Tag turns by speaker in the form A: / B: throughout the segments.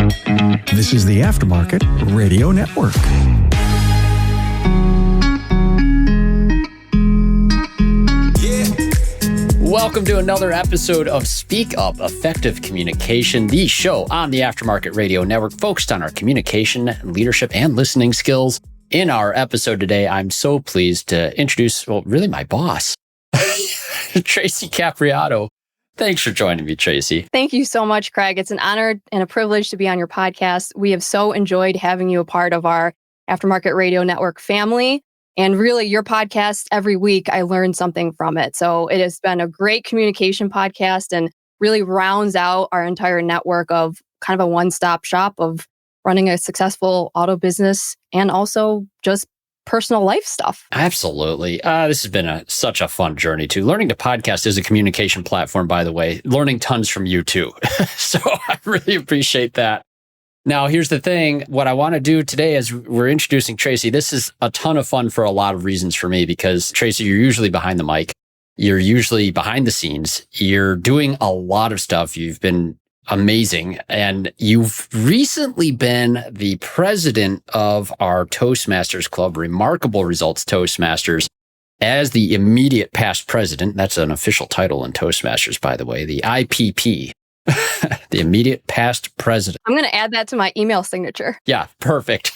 A: This is the Aftermarket Radio Network.
B: Welcome to another episode of Speak Up Effective Communication, the show on the Aftermarket Radio Network focused on our communication, leadership, and listening skills. In our episode today, I'm so pleased to introduce, really my boss, Tracy Capriotto. Thanks for joining me, Tracy.
C: Thank you so much, Craig. It's an honor and a privilege to be on your podcast. We have so enjoyed having you a part of our Aftermarket Radio Network family. And really, your podcast, every week, I learn something from it. So it has been a great communication podcast and really rounds out our entire network of kind of a one-stop shop of running a successful auto business and also just personal life stuff.
B: Absolutely. This has been such a fun journey too. Learning to podcast is a communication platform, by the way. Learning tons from you too. So I really appreciate that. Now, here's the thing. What I want to do today as we're introducing Tracy, this is a ton of fun for a lot of reasons for me because, Tracy, you're usually behind the mic. You're usually behind the scenes. You're doing a lot of stuff. You've been amazing. And you've recently been the president of our Toastmasters Club, Remarkable Results Toastmasters, as the immediate past president. That's an official title in Toastmasters, by the way, the IPP. The immediate past president.
C: I'm going to add that to my email signature.
B: Yeah, perfect.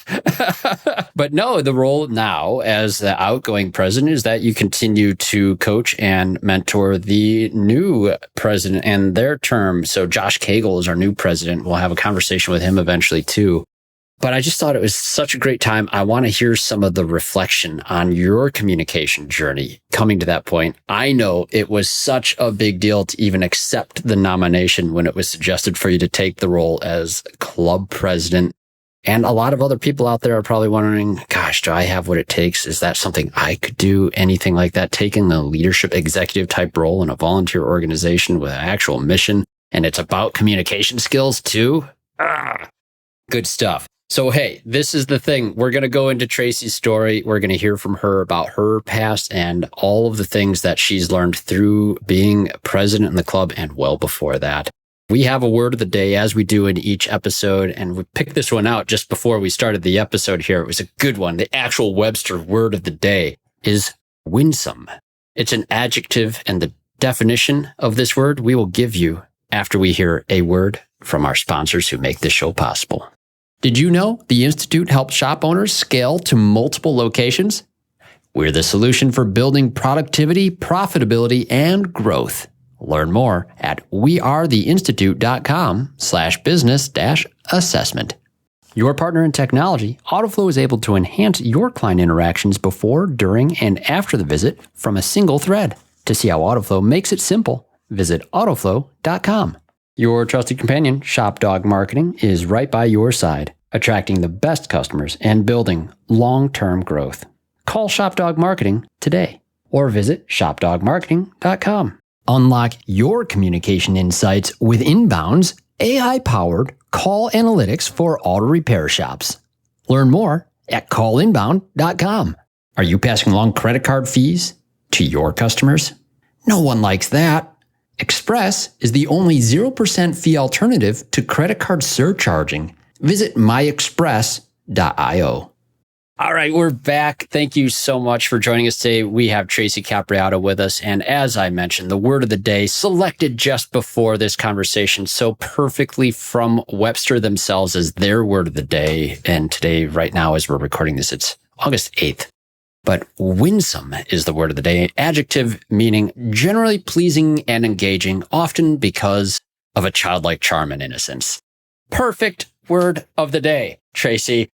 B: But no, the role now as the outgoing president is that you continue to coach and mentor the new president and their term. So Josh Cagle is our new president. We'll have a conversation with him eventually too. But I just thought it was such a great time. I want to hear some of the reflection on your communication journey coming to that point. I know it was such a big deal to even accept the nomination when it was suggested for you to take the role as club president. And a lot of other people out there are probably wondering, gosh, do I have what it takes? Is that something I could do? Anything like that? Taking a leadership executive type role in a volunteer organization with an actual mission. And it's about communication skills too. Good stuff. So, hey, this is the thing. We're going to go into Tracy's story. We're going to hear from her about her past and all of the things that she's learned through being president in the club and well before that. We have a word of the day as we do in each episode, and we picked this one out just before we started the episode here. It was a good one. The actual Webster word of the day is winsome. It's an adjective, and the definition of this word we will give you after we hear a word from our sponsors who make this show possible. Did you know the Institute helps shop owners scale to multiple locations? We're the solution for building productivity, profitability, and growth. Learn more at wearetheinstitute.com/business-assessment. Your partner in technology, AutoFlow is able to enhance your client interactions before, during, and after the visit from a single thread. To see how AutoFlow makes it simple, visit autoflow.com. Your trusted companion, ShopDog Marketing, is right by your side, attracting the best customers and building long-term growth. Call ShopDog Marketing today or visit shopdogmarketing.com. Unlock your communication insights with Inbound's AI-powered call analytics for auto repair shops. Learn more at callinbound.com. Are you passing along credit card fees to your customers? No one likes that. Express is the only 0% fee alternative to credit card surcharging. Visit myexpress.io. All right, we're back. Thank you so much for joining us today. We have Tracy Capriotto with us. And as I mentioned, the word of the day selected just before this conversation so perfectly from Webster themselves as their word of the day. And today, right now, as we're recording this, it's August 8th. But winsome is the word of the day, adjective meaning generally pleasing and engaging, often because of a childlike charm and innocence. Perfect word of the day, Tracy.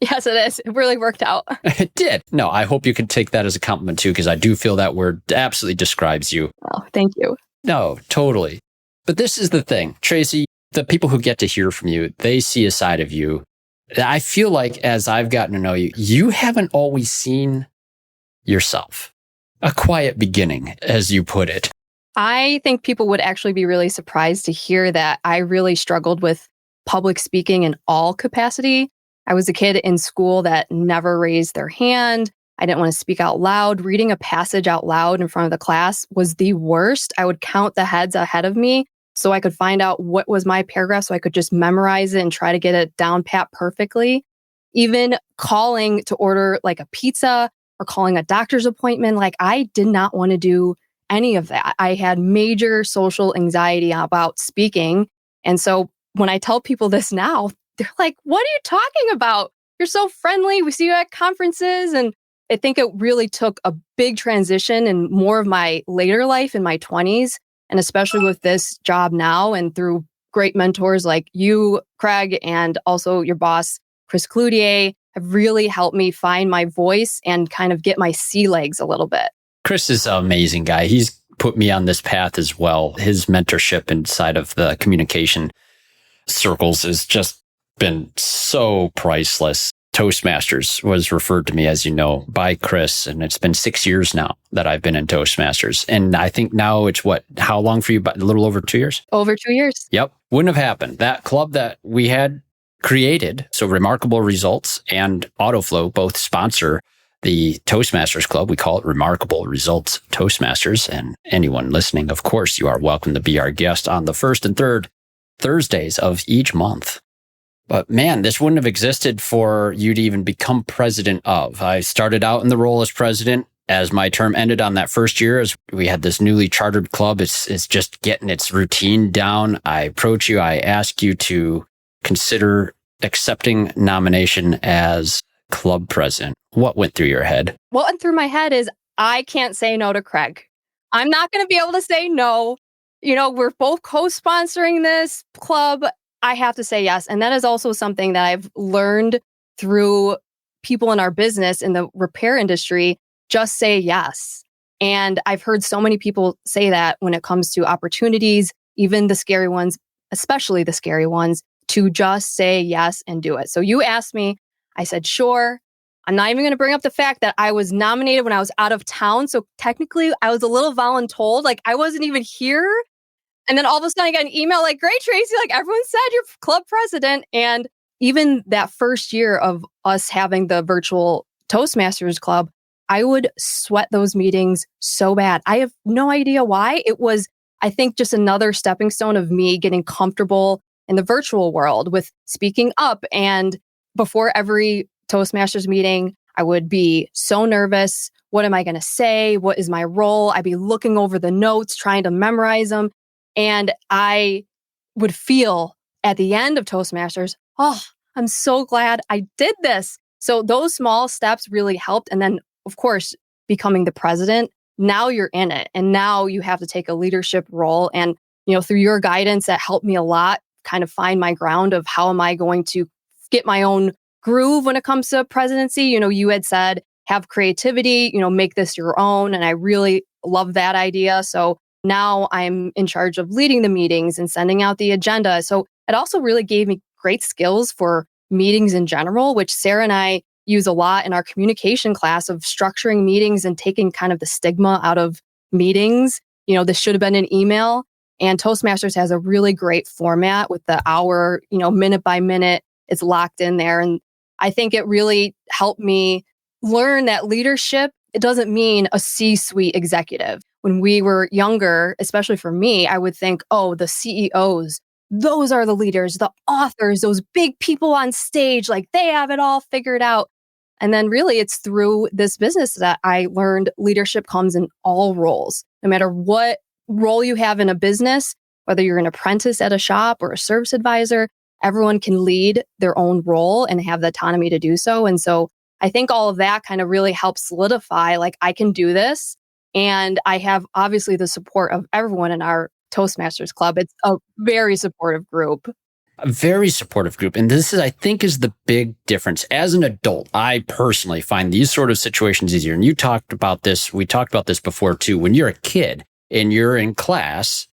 C: Yes, it is. It really worked out.
B: It did. No, I hope you can take that as a compliment too, because I do feel that word absolutely describes you.
C: Oh, thank you.
B: No, totally. But this is the thing, Tracy, the people who get to hear from you, they see a side of you. I feel like as I've gotten to know you, you haven't always seen yourself. A quiet beginning, as you put it.
C: I think people would actually be really surprised to hear that I really struggled with public speaking in all capacity. I was a kid in school that never raised their hand. I didn't want to speak out loud. Reading a passage out loud in front of the class was the worst. I would count the heads ahead of me so I could find out what was my paragraph so I could just memorize it and try to get it down pat perfectly. Even calling to order like a pizza or calling a doctor's appointment, like I did not want to do any of that. I had major social anxiety about speaking. And so when I tell people this now, they're like, what are you talking about? You're so friendly. We see you at conferences. And I think it really took a big transition in more of my later life in my 20s. And especially with this job now and through great mentors like you, Craig, and also your boss, Chris Cloutier, have really helped me find my voice and kind of get my sea legs a little bit.
B: Chris is an amazing guy. He's put me on this path as well. His mentorship inside of the communication circles has just been so priceless. Toastmasters was referred to me, as you know, by Chris, and it's been 6 years now that I've been in Toastmasters. And I think now it's how long for you? A little over 2 years?
C: Over 2 years.
B: Yep. Wouldn't have happened. That club that we had created, so Remarkable Results and AutoFlow both sponsor the Toastmasters Club. We call it Remarkable Results Toastmasters. And anyone listening, of course, you are welcome to be our guest on the first and third Thursdays of each month. But man, this wouldn't have existed for you to even become president of. I started out in the role as president. As my term ended on that first year, as we had this newly chartered club, it's just getting its routine down. I approach you. I ask you to consider accepting nomination as club president. What went through your head?
C: What went through my head is I can't say no to Craig. I'm not going to be able to say no. We're both co-sponsoring this club. I have to say yes. And that is also something that I've learned through people in our business in the repair industry. Just say yes. And I've heard so many people say that when it comes to opportunities, even the scary ones, especially the scary ones, to just say yes and do it. So you asked me, I said, sure. I'm not even going to bring up the fact that I was nominated when I was out of town. So technically I was a little voluntold, like I wasn't even here. And then all of a sudden I got an email like, great, Tracy, like everyone said you're club president. And even that first year of us having the virtual Toastmasters Club, I would sweat those meetings so bad. I have no idea why. It was, I think, just another stepping stone of me getting comfortable in the virtual world with speaking up. And before every Toastmasters meeting, I would be so nervous. What am I going to say? What is my role? I'd be looking over the notes, trying to memorize them. And I would feel at the end of Toastmasters, oh, I'm so glad I did this. So those small steps really helped. And then, of course, becoming the president, now you're in it. And now you have to take a leadership role. And, through your guidance, that helped me a lot, kind of find my ground of how am I going to get my own groove when it comes to presidency. You had said, have creativity, make this your own. And I really love that idea. So now I'm in charge of leading the meetings and sending out the agenda. So it also really gave me great skills for meetings in general, which Sarah and I use a lot in our communication class of structuring meetings and taking kind of the stigma out of meetings. This should have been an email. And Toastmasters has a really great format with the hour, minute by minute, it's locked in there. And I think it really helped me learn that leadership, it doesn't mean a C-suite executive. When we were younger, especially for me, I would think, oh, the CEOs, those are the leaders, the authors, those big people on stage, like they have it all figured out. And then really it's through this business that I learned leadership comes in all roles. No matter what role you have in a business, whether you're an apprentice at a shop or a service advisor, everyone can lead their own role and have the autonomy to do so. And so I think all of that kind of really helps solidify, like I can do this. And I have obviously the support of everyone in our Toastmasters Club. It's a very supportive group.
B: A very supportive group. And this is, I think, is the big difference. As an adult, I personally find these sort of situations easier. And you talked about this. We talked about this before too. When you're a kid and you're in class,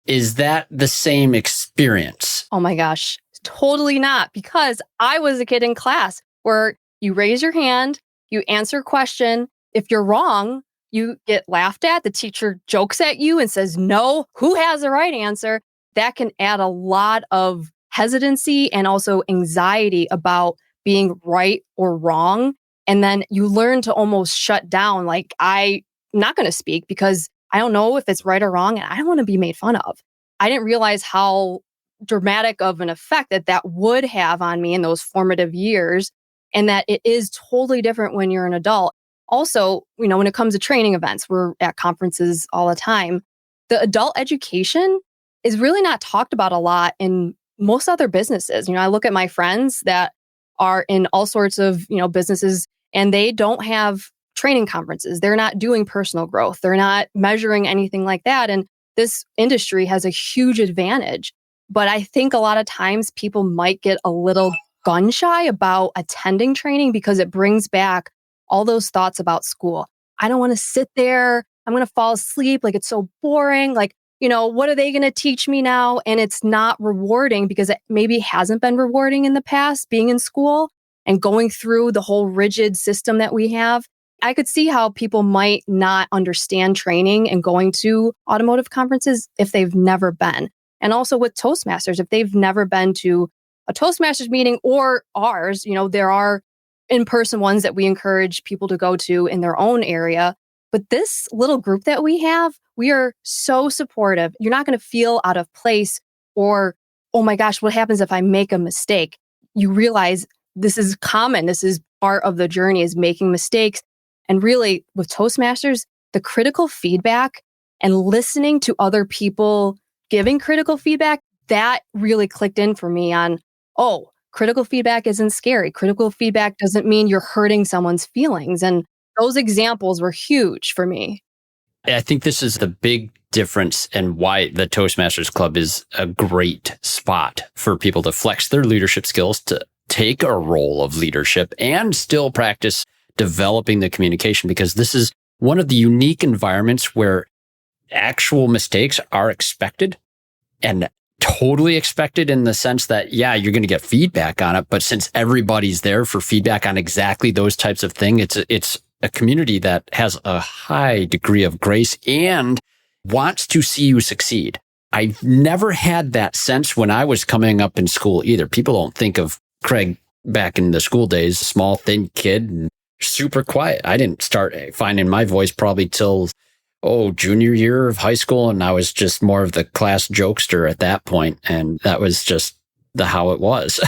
B: is that the same experience?
C: Oh my gosh, totally not. Because I was a kid in class where you raise your hand, you answer a question. If you're wrong, you get laughed at. The teacher jokes at you and says, no, who has the right answer? That can add a lot of hesitancy and also anxiety about being right or wrong. And then you learn to almost shut down. Like, I'm not going to speak because I don't know if it's right or wrong and I don't want to be made fun of. I didn't realize how dramatic of an effect that would have on me in those formative years, and that it is totally different when you're an adult. Also, when it comes to training events, we're at conferences all the time. The adult education is really not talked about a lot in most other businesses. I look at my friends that are in all sorts of, businesses, and they don't have training conferences. They're not doing personal growth. They're not measuring anything like that. And this industry has a huge advantage. But I think a lot of times people might get a little gun shy about attending training because it brings back all those thoughts about school. I don't want to sit there. I'm going to fall asleep. Like, it's so boring. Like, what are they going to teach me now? And it's not rewarding because it maybe hasn't been rewarding in the past, being in school and going through the whole rigid system that we have. I could see how people might not understand training and going to automotive conferences if they've never been. And also with Toastmasters, if they've never been to a Toastmasters meeting or ours, there are in-person ones that we encourage people to go to in their own area. But this little group that we have, we are so supportive. You're not going to feel out of place or, oh my gosh, what happens if I make a mistake? You realize this is common. This is part of the journey, is making mistakes. And really, with Toastmasters, the critical feedback and listening to other people giving critical feedback, that really clicked in for me on, oh, critical feedback isn't scary. Critical feedback doesn't mean you're hurting someone's feelings. And those examples were huge for me.
B: I think this is the big difference and why the Toastmasters Club is a great spot for people to flex their leadership skills, to take a role of leadership and still practice developing the communication, because this is one of the unique environments where actual mistakes are expected, and totally expected in the sense that, yeah, you're going to get feedback on it. But since everybody's there for feedback on exactly those types of things, it's a community that has a high degree of grace and wants to see you succeed. I've never had that sense when I was coming up in school either. People don't think of Craig back in the school days, small, thin kid, and super quiet. I didn't start finding my voice probably till junior year of high school. And I was just more of the class jokester at that point. And that was just how it was.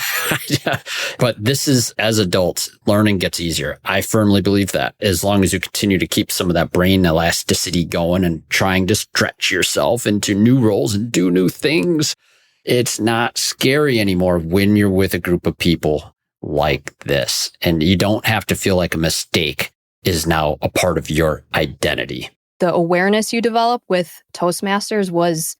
B: But this is, as adults, learning gets easier. I firmly believe that as long as you continue to keep some of that brain elasticity going and trying to stretch yourself into new roles and do new things, it's not scary anymore when you're with a group of people like this. And you don't have to feel like a mistake is now a part of your identity.
C: The awareness you develop with Toastmasters was,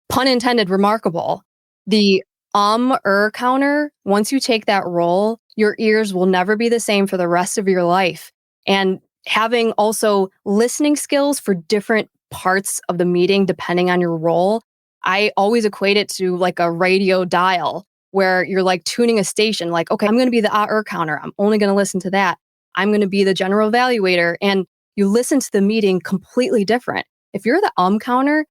C: pun intended, remarkable. The counter, once you take that role, your ears will never be the same for the rest of your life. And having also listening skills for different parts of the meeting, depending on your role, I always equate it to like a radio dial where you're like tuning a station, like, okay, I'm going to be the counter. I'm only going to listen to that. I'm going to be the general evaluator. And you listen to the meeting completely different. If you're the counter,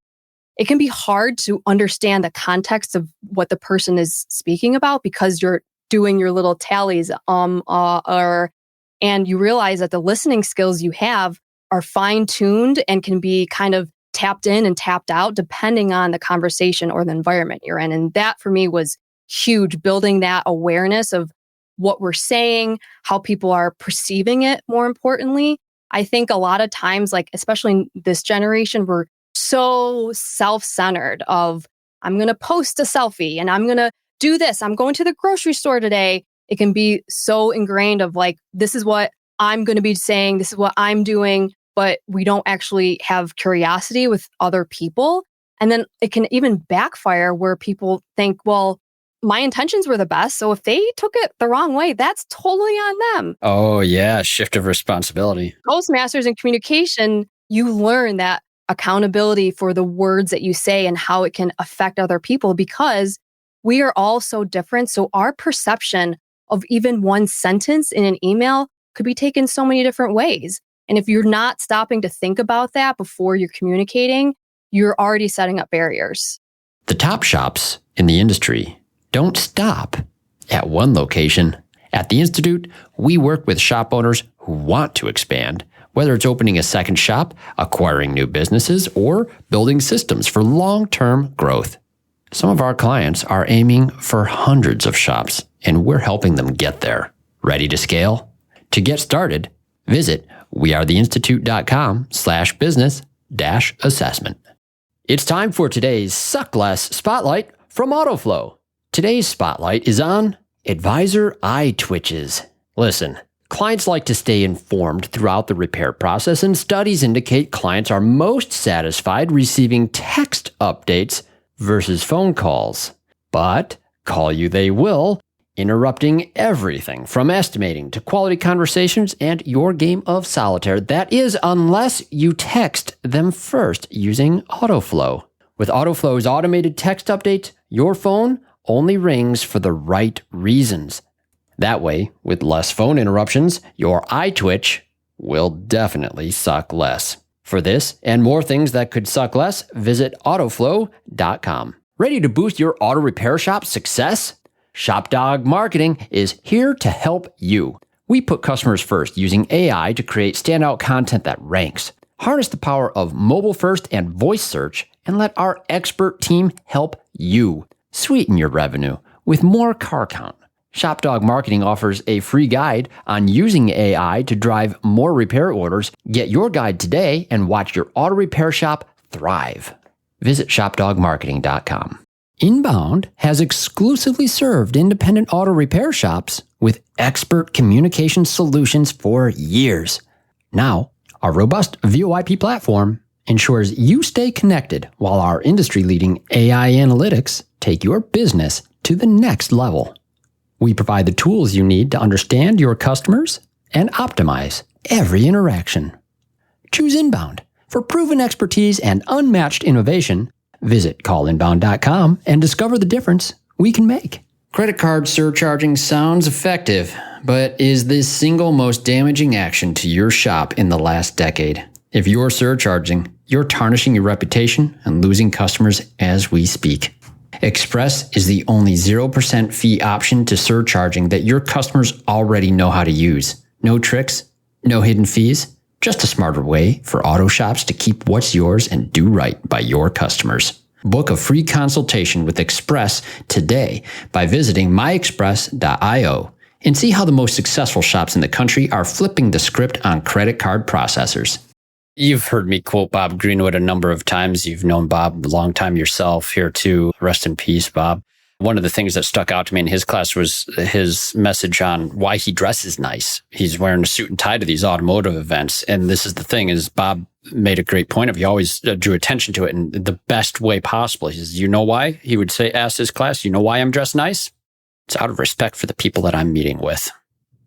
C: it can be hard to understand the context of what the person is speaking about because you're doing your little tallies, and you realize that the listening skills you have are fine-tuned and can be kind of tapped in and tapped out depending on the conversation or the environment you're in. And that for me was huge, building that awareness of what we're saying, how people are perceiving it, more importantly. I think a lot of times, like especially in this generation, we're so self-centered of, I'm going to post a selfie and I'm going to do this. I'm going to the grocery store today. It can be so ingrained of like, this is what I'm going to be saying. This is what I'm doing. But we don't actually have curiosity with other people. And then it can even backfire where people think, well, my intentions were the best. So if they took it the wrong way, that's totally on them.
B: Oh, yeah. Shift of responsibility.
C: Toastmasters in communication, you learn that accountability for the words that you say and how it can affect other people because we are all so different. So our perception of even one sentence in an email could be taken so many different ways. And if you're not stopping to think about that before you're communicating, you're already setting up barriers.
B: The top shops in the industry don't stop at one location. At the Institute, we work with shop owners who want to expand, whether it's opening a second shop, acquiring new businesses, or building systems for long-term growth. Some of our clients are aiming for hundreds of shops, and we're helping them get there. Ready to scale? To get started, visit wearetheinstitute.com/business-assessment. It's time for today's Suck Less Spotlight from AutoFlow. Today's spotlight is on advisor eye twitches. Listen, clients like to stay informed throughout the repair process, and studies indicate clients are most satisfied receiving text updates versus phone calls. But call you they will, interrupting everything from estimating to quality conversations and your game of solitaire. That is, unless you text them first using AutoFlow. With AutoFlow's automated text updates, your phone only rings for the right reasons. That way, with less phone interruptions, your eye twitch will definitely suck less. For this and more things that could suck less, visit AutoFlow.com. Ready to boost your auto repair shop's success? ShopDog Marketing is here to help you. We put customers first using AI to create standout content that ranks. Harness the power of mobile first and voice search and let our expert team help you sweeten your revenue with more car count. ShopDog Marketing offers a free guide on using AI to drive more repair orders. Get your guide today and watch your auto repair shop thrive. Visit shopdogmarketing.com. Inbound has exclusively served independent auto repair shops with expert communication solutions for years. Now, our robust VoIP platform ensures you stay connected while our industry-leading AI analytics take your business to the next level. We provide the tools you need to understand your customers and optimize every interaction. Choose Inbound. For proven expertise and unmatched innovation, visit callinbound.com and discover the difference we can make. Credit card surcharging sounds effective, but is the single most damaging action to your shop in the last decade. If you're surcharging, you're tarnishing your reputation and losing customers as we speak. Express is the only 0% fee option to surcharging that your customers already know how to use. No tricks, no hidden fees, just a smarter way for auto shops to keep what's yours and do right by your customers. Book a free consultation with Express today by visiting myexpress.io and see how the most successful shops in the country are flipping the script on credit card processors. You've heard me quote Bob Greenwood a number of times. You've known Bob a long time yourself here too. Rest in peace, Bob. One of the things that stuck out to me in his class was his message on why he dresses nice. He's wearing a suit and tie to these automotive events. And this is the thing is Bob made a great point of, he always drew attention to it in the best way possible. He says, you know why? He would say, ask his class, you know why I'm dressed nice? It's out of respect for the people that I'm meeting with.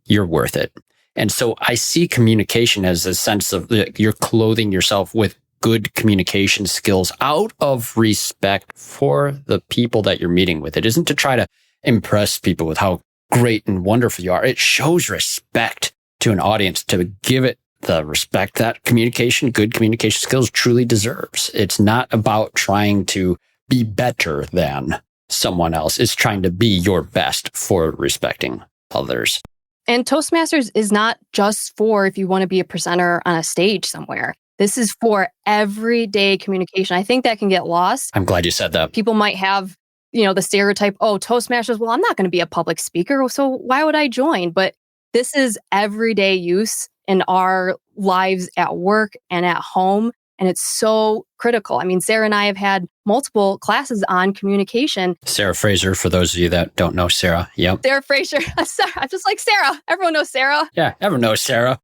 B: You're worth it. And so I see communication as a sense of you're clothing yourself with good communication skills out of respect for the people that you're meeting with. It isn't to try to impress people with how great and wonderful you are. It shows respect to an audience to give it the respect that good communication skills truly deserves. It's not about trying to be better than someone else. It's trying to be your best for respecting others.
C: And Toastmasters is not just for if you want to be a presenter on a stage somewhere. This is for everyday communication. I think that can get lost.
B: I'm glad you said that.
C: People might have, the stereotype, Toastmasters, well, I'm not going to be a public speaker, so why would I join? But this is everyday use in our lives at work and at home. And it's so critical. I mean, Sarah and I have had multiple classes on communication.
B: Sarah Fraser, for those of you that don't know Sarah. Yep.
C: Sarah Fraser. I'm just like Sarah. Everyone knows Sarah.
B: Yeah, everyone knows Sarah.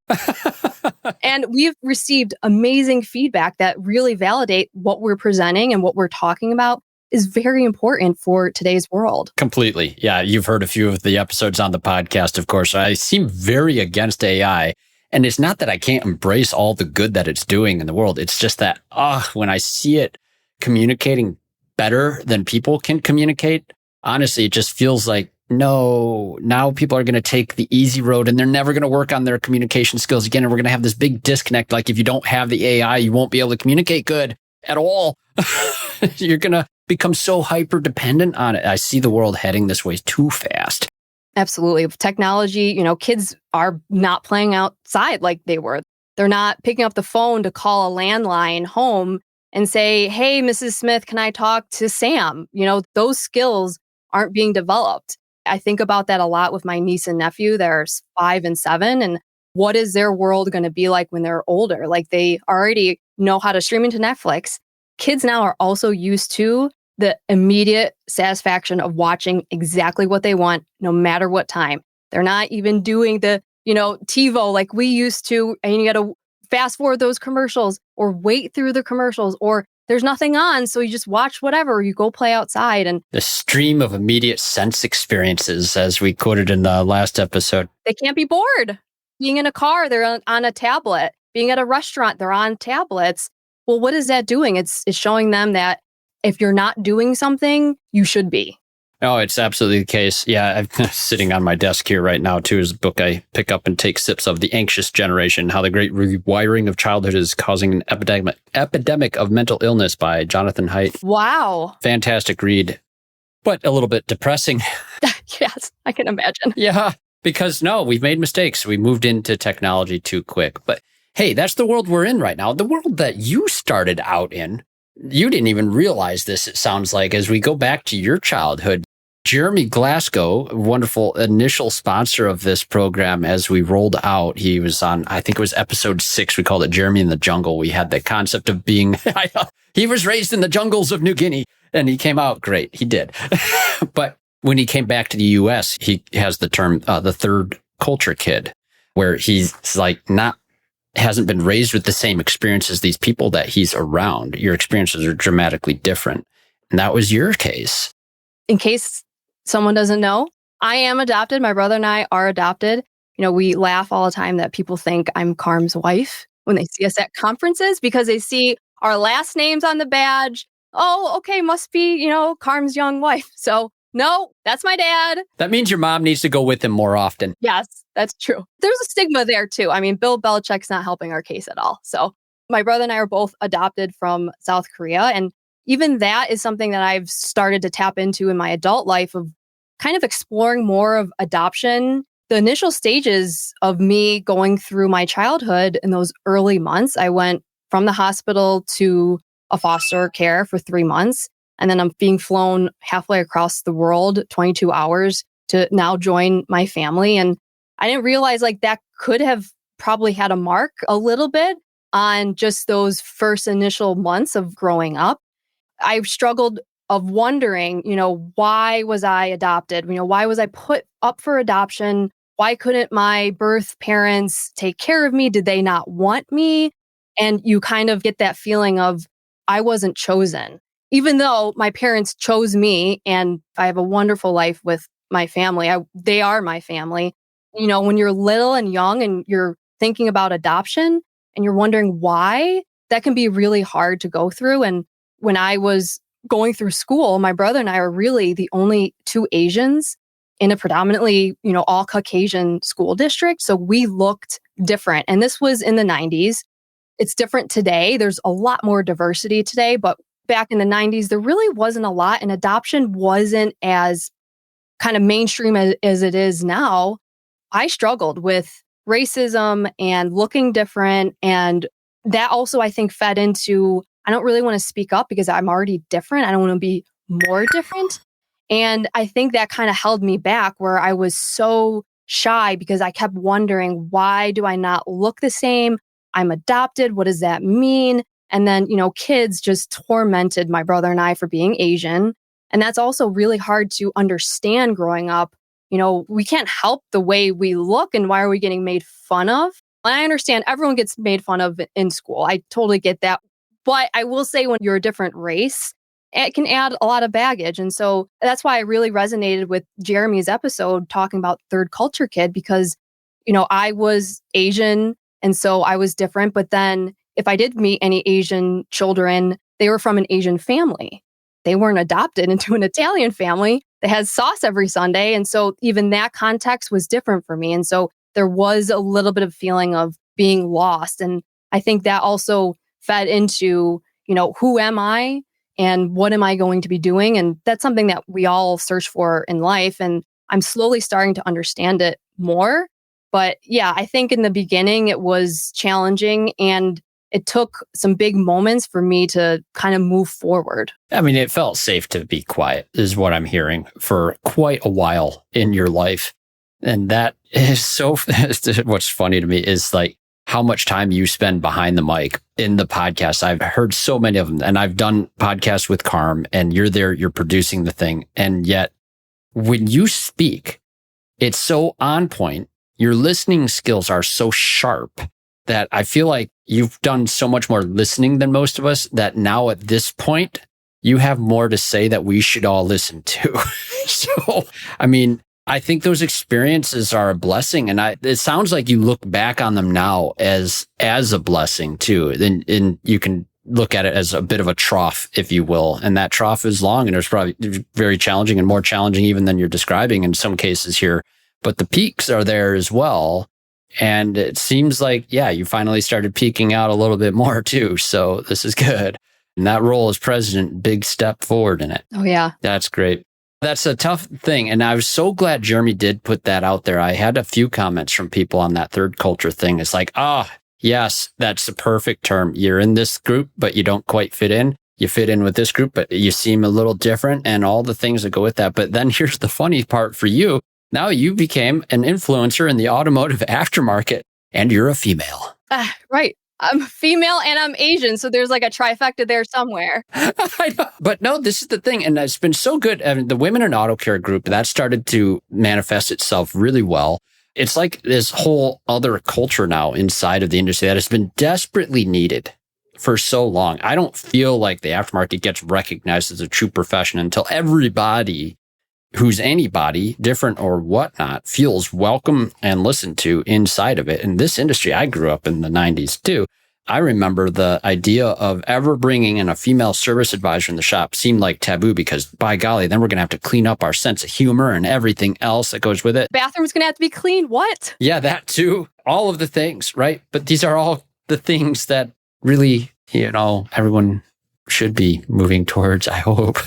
C: And we've received amazing feedback that really validate what we're presenting and what we're talking about is very important for today's world.
B: Completely. Yeah, you've heard a few of the episodes on the podcast, of course. I seem very against AI. And it's not that I can't embrace all the good that it's doing in the world. It's just that, when I see it communicating better than people can communicate, honestly, it just feels like, no, now people are going to take the easy road and they're never going to work on their communication skills again. And we're going to have this big disconnect. Like if you don't have the AI, you won't be able to communicate good at all. You're going to become so hyper dependent on it. I see the world heading this way too fast.
C: Absolutely. With technology, kids are not playing outside like they were. They're not picking up the phone to call a landline home and say, hey, Mrs. Smith, can I talk to Sam? Those skills aren't being developed. I think about that a lot with my niece and nephew. They're 5 and 7. And what is their world going to be like when they're older? Like they already know how to stream into Netflix. Kids now are also used to the immediate satisfaction of watching exactly what they want, no matter what time. They're not even doing the, TiVo like we used to, and you got to fast forward those commercials or wait through the commercials, or there's nothing on, so you just watch whatever, you go play outside. And
B: the stream of immediate sense experiences, as we quoted in the last episode.
C: They can't be bored. Being in a car, they're on a tablet. Being at a restaurant, they're on tablets. Well, what is that doing? It's showing them that if you're not doing something, you should be.
B: Oh, it's absolutely the case. Yeah, I'm sitting on my desk here right now, too, is a book I pick up and take sips of, The Anxious Generation, How the Great Rewiring of Childhood is Causing an Epidemic of Mental Illness by Jonathan Haidt.
C: Wow.
B: Fantastic read, but a little bit depressing.
C: Yes, I can imagine.
B: Yeah, because we've made mistakes. We moved into technology too quick. But hey, that's the world we're in right now. The world that you started out in. You didn't even realize this, it sounds like, as we go back to your childhood. Jeremy Glasgow, wonderful initial sponsor of this program as we rolled out. He was on, I think it was episode 6. We called it Jeremy in the Jungle. We had the concept of being, he was raised in the jungles of New Guinea and he came out great. He did. But when he came back to the US, he has the term, the third culture kid, where he's like hasn't been raised with the same experience as these people that he's around. Your experiences are dramatically different. And that was your case.
C: In case someone doesn't know, I am adopted. My brother and I are adopted. We laugh all the time that people think I'm Carm's wife when they see us at conferences because they see our last names on the badge. Oh, okay, must be, Carm's young wife. So no, that's my dad.
B: That means your mom needs to go with him more often.
C: Yes, that's true. There's a stigma there too. I mean, Bill Belichick's not helping our case at all. So my brother and I are both adopted from South Korea. And even that is something that I've started to tap into in my adult life of kind of exploring more of adoption. The initial stages of me going through my childhood in those early months, I went from the hospital to a foster care for 3 months. And then I'm being flown halfway across the world, 22 hours to now join my family. And I didn't realize that could have probably had a mark a little bit on just those first initial months of growing up. I struggled of wondering, why was I adopted? Why was I put up for adoption? Why couldn't my birth parents take care of me? Did they not want me? And you kind of get that feeling of I wasn't chosen. Even though my parents chose me and I have a wonderful life with my family, they are my family. When you're little and young and you're thinking about adoption and you're wondering why, that can be really hard to go through. And when I was going through school, my brother and I are really the only 2 Asians in a predominantly, all Caucasian school district. So we looked different. And this was in the 90s. It's different today. There's a lot more diversity today, but back in the 90s, there really wasn't a lot, and adoption wasn't as kind of mainstream as it is now. I struggled with racism and looking different. And that also, I think, fed into, I don't really want to speak up because I'm already different. I don't want to be more different. And I think that kind of held me back, where I was so shy because I kept wondering, why do I not look the same? I'm adopted. What does that mean? And then, kids just tormented my brother and I for being Asian. And that's also really hard to understand growing up. We can't help the way we look, and why are we getting made fun of? And I understand everyone gets made fun of in school. I totally get that. But I will say, when you're a different race, it can add a lot of baggage. And so that's why I really resonated with Jeremy's episode talking about third culture kid, because, I was Asian. And so I was different. But then if I did meet any Asian children, they were from an Asian family. They weren't adopted into an Italian family that has sauce every Sunday. And so even that context was different for me. And so there was a little bit of feeling of being lost. And I think that also fed into, who am I and what am I going to be doing? And that's something that we all search for in life. And I'm slowly starting to understand it more. But yeah, I think in the beginning it was challenging. And it took some big moments for me to kind of move forward.
B: I mean, it felt safe to be quiet, is what I'm hearing, for quite a while in your life. And that is so, what's funny to me is like how much time you spend behind the mic in the podcast. I've heard so many of them, and I've done podcasts with Carm, and you're there, you're producing the thing. And yet when you speak, it's so on point. Your listening skills are so sharp that I feel like you've done so much more listening than most of us that now at this point, you have more to say that we should all listen to. So, I mean, I think those experiences are a blessing. And it sounds like you look back on them now as a blessing too. And you can look at it as a bit of a trough, if you will. And that trough is long and it's probably very challenging and more challenging even than you're describing in some cases here. But the peaks are there as well. And it seems like, yeah, you finally started peaking out a little bit more too. So this is good. And that role as president, big step forward in it.
C: Oh, yeah.
B: That's great. That's a tough thing. And I was so glad Jeremy did put that out there. I had a few comments from people on that third culture thing. It's like, yes, that's the perfect term. You're in this group, but you don't quite fit in. You fit in with this group, but you seem a little different and all the things that go with that. But then here's the funny part for you. Now you became an influencer in the automotive aftermarket and you're a female.
C: Right. I'm female and I'm Asian. So there's like a trifecta there somewhere.
B: I know. But no, this is the thing. And it's been so good. I mean, the Women in Auto Care group, that started to manifest itself really well. It's like this whole other culture now inside of the industry that has been desperately needed for so long. I don't feel like the aftermarket gets recognized as a true profession until everybody who's anybody, different or whatnot, feels welcome and listened to inside of it. In this industry, I grew up in the 90s too. I remember the idea of ever bringing in a female service advisor in the shop seemed like taboo because, by golly, then we're going to have to clean up our sense of humor and everything else that goes with it.
C: Bathroom's going to have to be clean. What?
B: Yeah, that too. All of the things, right? But these are all the things that really, everyone should be moving towards, I hope.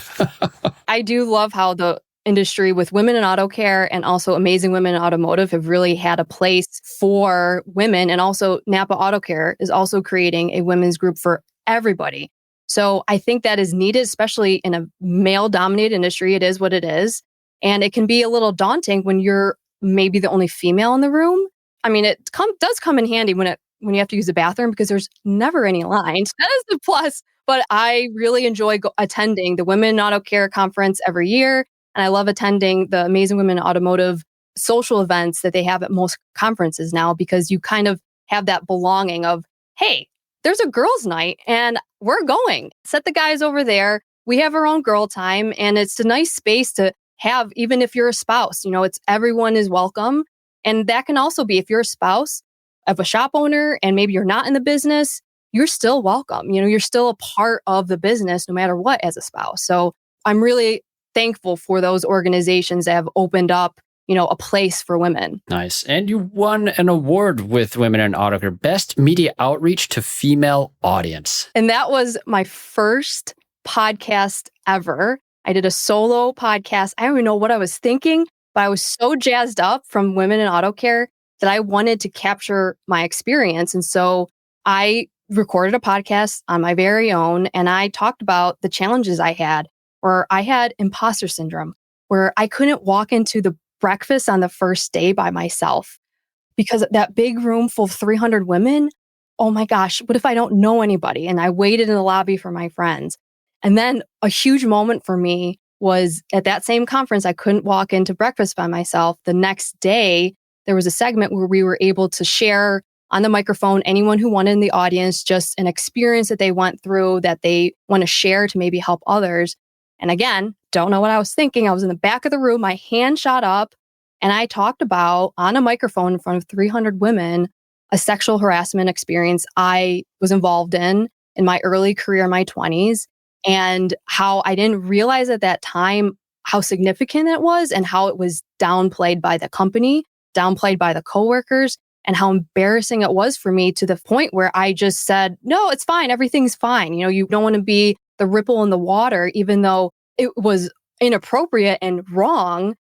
C: I do love how the industry with Women in Auto Care and also Amazing Women in Automotive have really had a place for women. And also Napa Auto Care is also creating a women's group for everybody. So I think that is needed, especially in a male-dominated industry. It is what it is. And it can be a little daunting when you're maybe the only female in the room. I mean, it does come in handy when you have to use the bathroom because there's never any lines. That is the plus. But I really enjoy attending the Women in Auto Care conference every year. And I love attending the Amazing Women in Automotive social events that they have at most conferences now, because you kind of have that belonging of, hey, there's a girls' night and we're going. Set the guys over there. We have our own girl time. And it's a nice space to have, even if you're a spouse, it's everyone is welcome. And that can also be if you're a spouse of a shop owner and maybe you're not in the business, you're still welcome. You're still a part of the business no matter what as a spouse. So I'm really thankful for those organizations that have opened up, a place for women.
B: Nice. And you won an award with Women in Auto Care, Best Media Outreach to Female Audience.
C: And that was my first podcast ever. I did a solo podcast. I don't even know what I was thinking, but I was so jazzed up from Women in Auto Care that I wanted to capture my experience. And so I recorded a podcast on my very own, and I talked about the challenges I had, where I had imposter syndrome, where I couldn't walk into the breakfast on the first day by myself because that big room full of 300 women. Oh my gosh, what if I don't know anybody? And I waited in the lobby for my friends. And then a huge moment for me was at that same conference, I couldn't walk into breakfast by myself. The next day, there was a segment where we were able to share on the microphone, anyone who wanted in the audience, just an experience that they went through that they want to share to maybe help others. And again, don't know what I was thinking. I was in the back of the room, my hand shot up, and I talked about on a microphone in front of 300 women, a sexual harassment experience I was involved in my early career, my 20s, and how I didn't realize at that time how significant it was and how it was downplayed by the company, downplayed by the coworkers, and how embarrassing it was for me to the point where I just said, no, it's fine. Everything's fine. You don't want to be the ripple in the water, even though it was inappropriate and wrong.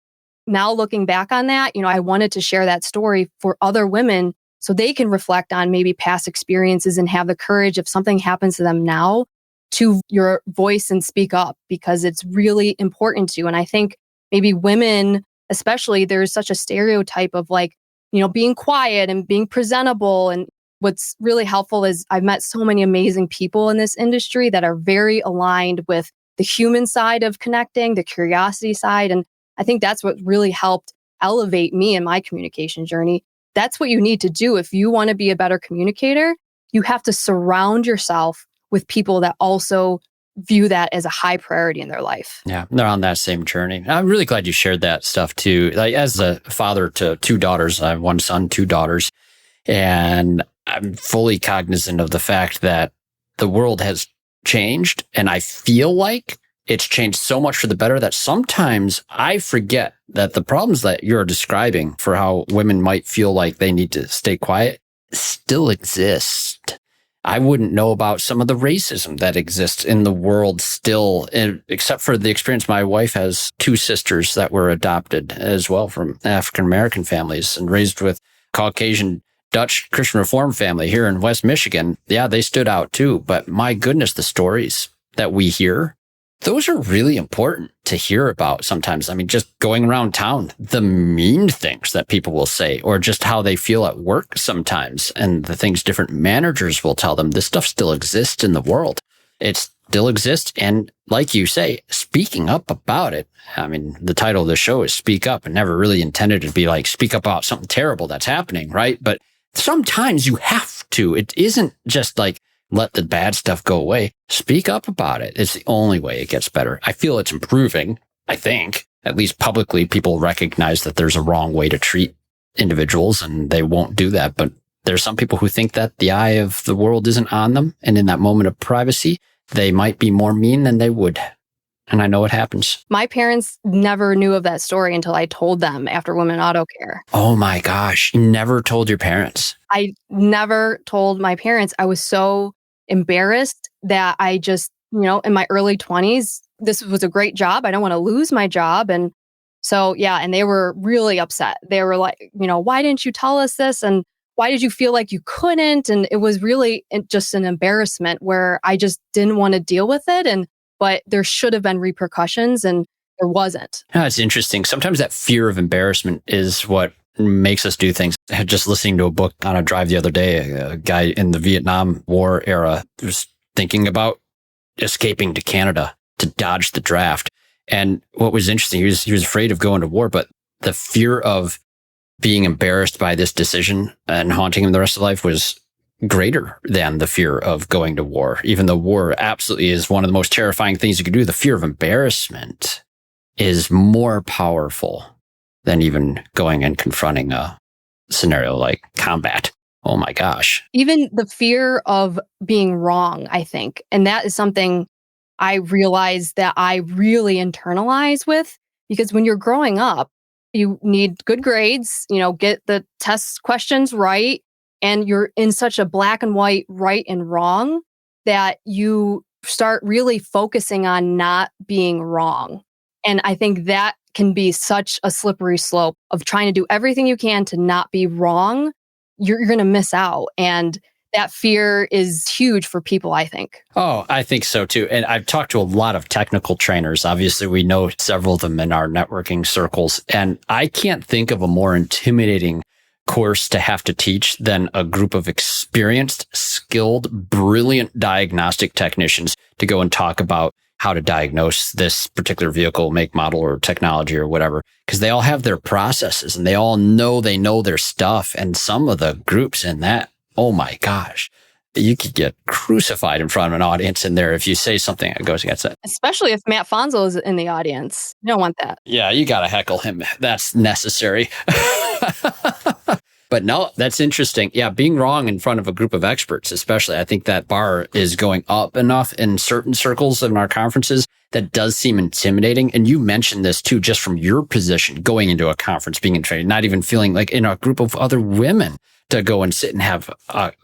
C: Now looking back on that, I wanted to share that story for other women so they can reflect on maybe past experiences and have the courage if something happens to them now to your voice and speak up, because it's really important to. And I think maybe women, especially, there's such a stereotype of like, being quiet and being presentable. And what's really helpful is I've met so many amazing people in this industry that are very aligned with the human side of connecting, the curiosity side. And I think that's what really helped elevate me in my communication journey. That's what you need to do. If you want to be a better communicator, you have to surround yourself with people that also view that as a high priority in their life.
B: Yeah, they're on that same journey. I'm really glad you shared that stuff too. Like, as a father to 2 daughters, I have 1 son, 2 daughters, and I'm fully cognizant of the fact that the world has changed, and I feel like it's changed so much for the better that sometimes I forget that the problems that you're describing for how women might feel like they need to stay quiet still exist. I wouldn't know about some of the racism that exists in the world still, except for the experience. My wife has 2 sisters that were adopted as well from African-American families and raised with Caucasian Dutch Christian Reform family here in West Michigan. Yeah, they stood out too. But my goodness, the stories that we hear, those are really important to hear about sometimes. I mean, just going around town, the mean things that people will say, or just how they feel at work sometimes, and the things different managers will tell them. This stuff still exists in the world. It still exists. And like you say, speaking up about it. I mean, the title of the show is Speak Up, and never really intended to be like, speak up about something terrible that's happening, right? But sometimes you have to. It isn't just like, let the bad stuff go away. Speak up about it. It's the only way it gets better. I feel it's improving. I think, at least publicly, people recognize that there's a wrong way to treat individuals, and they won't do that. But there's some people who think that the eye of the world isn't on them. And in that moment of privacy, they might be more mean than they would. And I know it happens.
C: My parents never knew of that story until I told them after Women Auto Care.
B: Oh my gosh. You never told your parents?
C: I never told my parents. I was so embarrassed that I just, in my early 20s, this was a great job. I don't want to lose my job. And so, yeah, and they were really upset. They were like, why didn't you tell us this? And why did you feel like you couldn't? And it was really just an embarrassment where I just didn't want to deal with it. But there should have been repercussions, and there wasn't.
B: It's interesting. Sometimes that fear of embarrassment is what makes us do things. Just listening to a book on a drive the other day, a guy in the Vietnam War era was thinking about escaping to Canada to dodge the draft. And what was interesting, he was afraid of going to war, but the fear of being embarrassed by this decision and haunting him the rest of life was greater than the fear of going to war. Even though war absolutely is one of the most terrifying things you can do, the fear of embarrassment is more powerful than even going and confronting a scenario like combat. Oh my gosh.
C: Even the fear of being wrong, I think. And that is something I realized that I really internalize with, because when you're growing up, you need good grades, get the test questions right. And you're in such a black and white, right and wrong, that you start really focusing on not being wrong. And I think that can be such a slippery slope of trying to do everything you can to not be wrong. You're going to miss out. And that fear is huge for people, I think.
B: Oh, I think so too. And I've talked to a lot of technical trainers. Obviously, we know several of them in our networking circles. And I can't think of a more intimidating course to have to teach than a group of experienced, skilled, brilliant diagnostic technicians to go and talk about how to diagnose this particular vehicle, make, model, or technology or whatever, because they all have their processes and they all know their stuff. And some of the groups in that, oh my gosh, you could get crucified in front of an audience in there if you say something that goes against it.
C: Especially if Matt Fonzo is in the audience. You don't want that.
B: Yeah, you got to heckle him. That's necessary. But no, that's interesting. Yeah, being wrong in front of a group of experts, especially, I think that bar is going up enough in certain circles in our conferences that does seem intimidating. And you mentioned this too, just from your position, going into a conference, being in training, not even feeling like in a group of other women to go and sit and have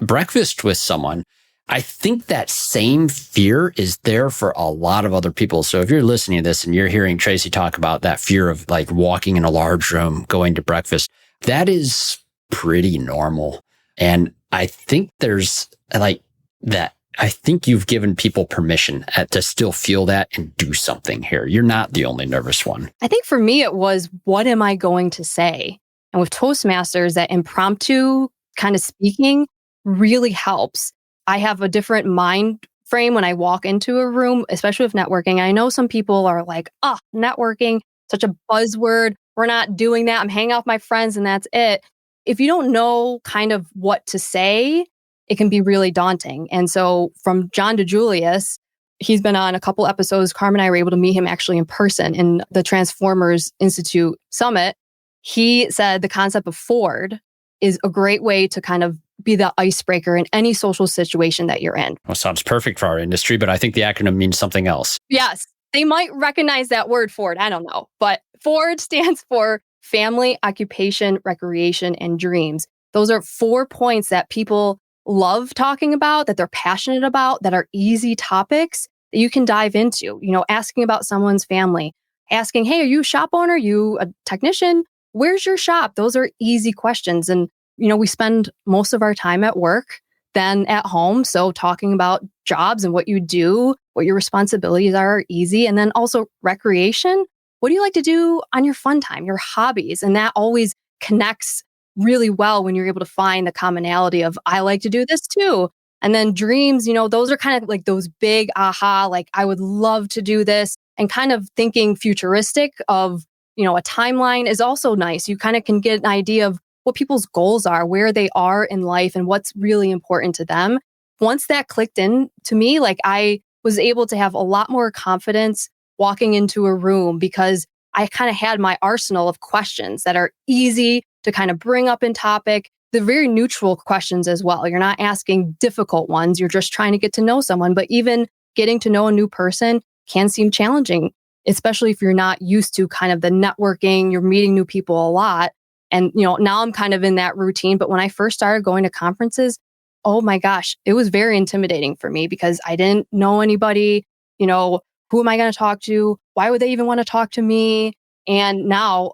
B: breakfast with someone. I think that same fear is there for a lot of other people. So if you're listening to this and you're hearing Tracy talk about that fear of like walking in a large room, going to breakfast, that is pretty normal And I think there's like that. I think you've given people permission to still feel that and do something here. You're not the only nervous one.
C: I think for me, it was, what am I going to say? And with Toastmasters, that impromptu kind of speaking really helps. I have a different mind frame when I walk into a room, especially with networking. I know some people are like, networking, such a buzzword. We're not doing that. I'm hanging out with my friends and that's it. If you don't know kind of what to say, it can be really daunting. And so from John DeJulius, he's been on a couple episodes. Carm and I were able to meet him actually in person in the Transformers Institute Summit. He said the concept of Ford is a great way to kind of be the icebreaker in any social situation that you're in.
B: Well, sounds perfect for our industry, but I think the acronym means something else.
C: Yes, they might recognize that word, Ford. I don't know. But Ford stands for family, occupation, recreation, and dreams. Those are 4 points that people love talking about, that they're passionate about, that are easy topics that you can dive into. Asking about someone's family, asking, hey, are you a shop owner? Are you a technician? Where's your shop? Those are easy questions. And, we spend most of our time at work, then at home. So talking about jobs and what you do, what your responsibilities are easy. And then also recreation. What do you like to do on your fun time, your hobbies? And that always connects really well when you're able to find the commonality of, I like to do this too. And then dreams, those are kind of like those big aha, like I would love to do this, and kind of thinking futuristic of, a timeline is also nice. You kind of can get an idea of what people's goals are, where they are in life and what's really important to them. Once that clicked in to me, like I was able to have a lot more confidence walking into a room because I kind of had my arsenal of questions that are easy to kind of bring up in topic. They're very neutral questions as well. You're not asking difficult ones. You're just trying to get to know someone. But even getting to know a new person can seem challenging, especially if you're not used to kind of the networking, you're meeting new people a lot. And, now I'm kind of in that routine. But when I first started going to conferences, oh my gosh, it was very intimidating for me because I didn't know anybody. Who am I going to talk to? Why would they even want to talk to me? And now,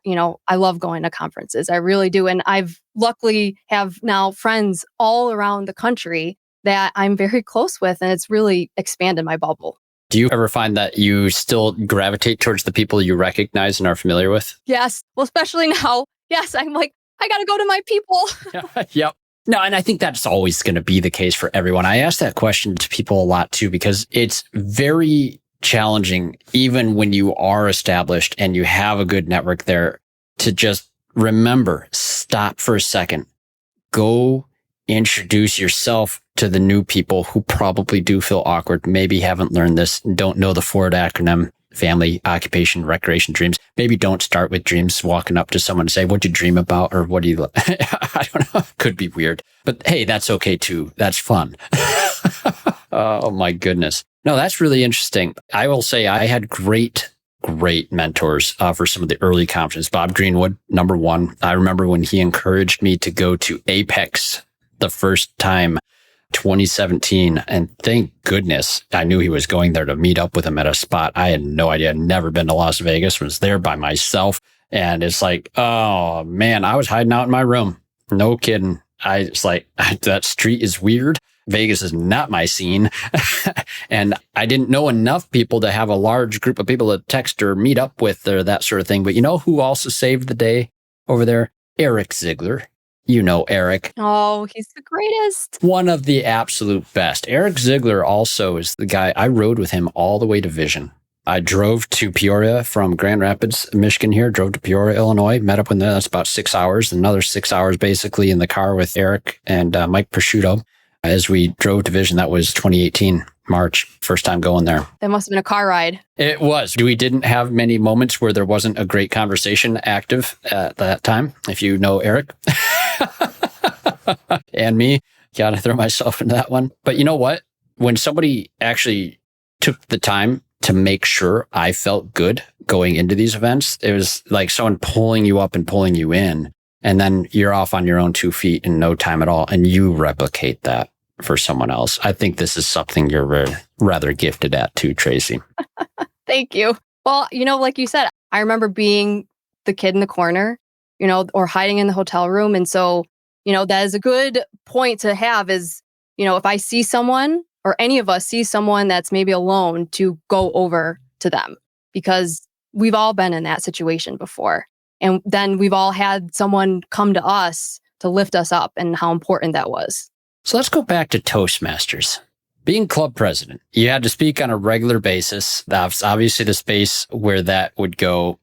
C: I love going to conferences. I really do. And I've luckily have now friends all around the country that I'm very close with. And it's really expanded my bubble.
B: Do you ever find that you still gravitate towards the people you recognize and are familiar with?
C: Yes. Well, especially now. Yes. I'm like, I got to go to my people.
B: Yep. No, and I think that's always going to be the case for everyone. I ask that question to people a lot too, because it's very challenging, even when you are established and you have a good network there, to just remember, stop for a second, go introduce yourself to the new people who probably do feel awkward, maybe haven't learned this, don't know the Ford acronym, family, occupation, recreation, dreams. Maybe don't start with dreams, walking up to someone and say, what'd you dream about? Or what do you, I don't know. Could be weird, but hey, that's okay too. That's fun. Oh my goodness. No, that's really interesting. I will say I had great mentors for some of the early conferences. Bob Greenwood, number one. I remember when he encouraged me to go to Apex the first time, 2017. And thank goodness I knew he was going there to meet up with him at a spot. I had no idea. I'd never been to Las Vegas, was there by myself. And it's like, oh man, I was hiding out in my room. No kidding. It's like, that street is weird. Vegas is not my scene. And I didn't know enough people to have a large group of people to text or meet up with or that sort of thing. But you know who also saved the day over there? Eric Ziegler. You know Eric.
C: Oh, he's the greatest.
B: One of the absolute best. Eric Ziegler also is the guy, I rode with him all the way to Vision. I drove to Peoria from Grand Rapids, Michigan here, drove to Peoria, Illinois, met up with them. That's about 6 hours, another 6 hours basically in the car with Eric and Mike Prosciutto. As we drove to Vision, that was 2018, March, first time going there.
C: That must have been a car ride.
B: It was. We didn't have many moments where there wasn't a great conversation active at that time, if you know Eric. And me, gotta throw myself into that one. But you know what? When somebody actually took the time to make sure I felt good going into these events, it was like someone pulling you up and pulling you in. And then you're off on your own 2 feet in no time at all. And you replicate that for someone else. I think this is something you're rather gifted at too, Tracy.
C: Thank you. Well, like you said, I remember being the kid in the corner, or hiding in the hotel room. And so That is a good point to have is, if I see someone or any of us see someone that's maybe alone, to go over to them, because we've all been in that situation before. And then we've all had someone come to us to lift us up, and how important that was.
B: So let's go back to Toastmasters. Being club president, you had to speak on a regular basis. That's obviously the space where that would go.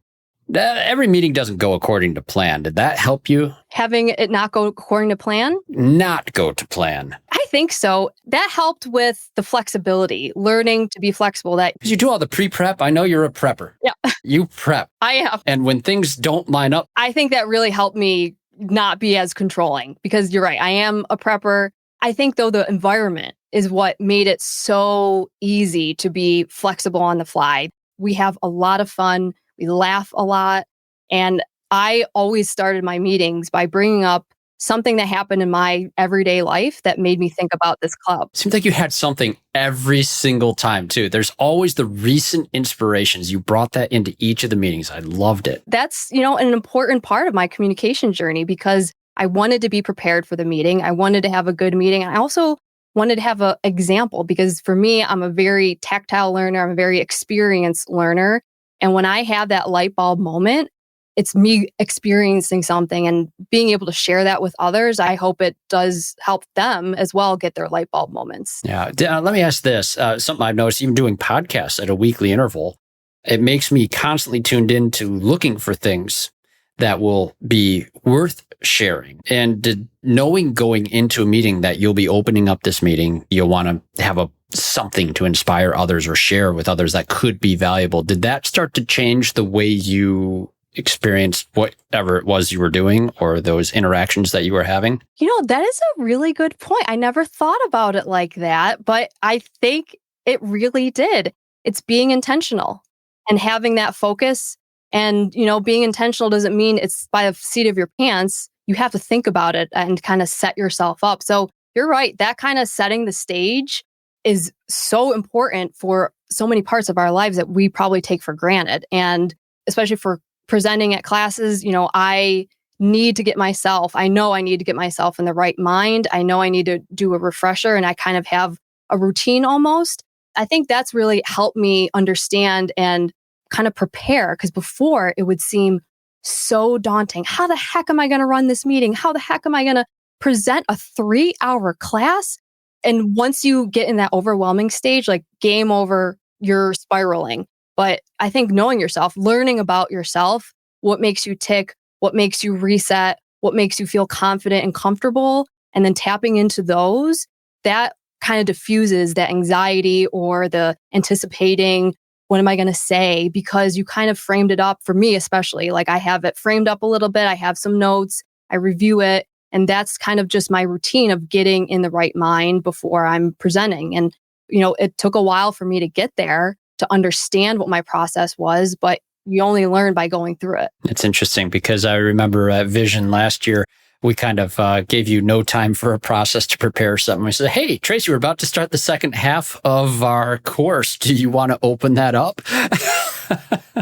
B: Every meeting doesn't go according to plan. Did that help you?
C: Having it not go according to plan?
B: Not go to plan.
C: I think so. That helped with the flexibility, learning to be flexible.
B: Because you do all the pre-prep. I know you're a prepper.
C: Yeah.
B: You prep.
C: I am.
B: And when things don't line up.
C: I think that really helped me not be as controlling, because you're right. I am a prepper. I think, though, the environment is what made it so easy to be flexible on the fly. We have a lot of fun. We laugh a lot. And I always started my meetings by bringing up something that happened in my everyday life that made me think about this club.
B: Seems like you had something every single time, too. There's always the recent inspirations. You brought that into each of the meetings. I loved it.
C: That's, an important part of my communication journey, because I wanted to be prepared for the meeting. I wanted to have a good meeting. I also wanted to have an example, because for me, I'm a very tactile learner. I'm a very experienced learner. And when I have that light bulb moment, it's me experiencing something and being able to share that with others. I hope it does help them as well get their light bulb moments.
B: Yeah. Let me ask this. Something I've noticed, even doing podcasts at a weekly interval, it makes me constantly tuned into looking for things that will be worth sharing. And knowing going into a meeting that you'll be opening up this meeting, you'll want to have something to inspire others or share with others that could be valuable. Did that start to change the way you experienced whatever it was you were doing, or those interactions that you were having?
C: That is a really good point. I never thought about it like that, but I think it really did. It's being intentional and having that focus. And, being intentional doesn't mean it's by the seat of your pants. You have to think about it and kind of set yourself up. So you're right. That kind of setting the stage is so important for so many parts of our lives that we probably take for granted. And especially for presenting at classes, I need to get myself in the right mind. I know I need to do a refresher, and I kind of have a routine almost. I think that's really helped me understand and kind of prepare, because before it would seem so daunting. How the heck am I going to run this meeting? How the heck am I going to present a 3-hour class? And once you get in that overwhelming stage, like game over, you're spiraling. But I think knowing yourself, learning about yourself, what makes you tick, what makes you reset, what makes you feel confident and comfortable, and then tapping into those, that kind of diffuses that anxiety or the anticipating, what am I going to say? Because you kind of framed it up, for me especially, like I have it framed up a little bit. I have some notes, I review it. And that's kind of just my routine of getting in the right mind before I'm presenting. And, it took a while for me to get there, to understand what my process was, but you only learn by going through it.
B: It's interesting, because I remember at Vision last year, we kind of gave you no time for a process to prepare something. We said, hey, Tracy, we're about to start the second half of our course. Do you want to open that up?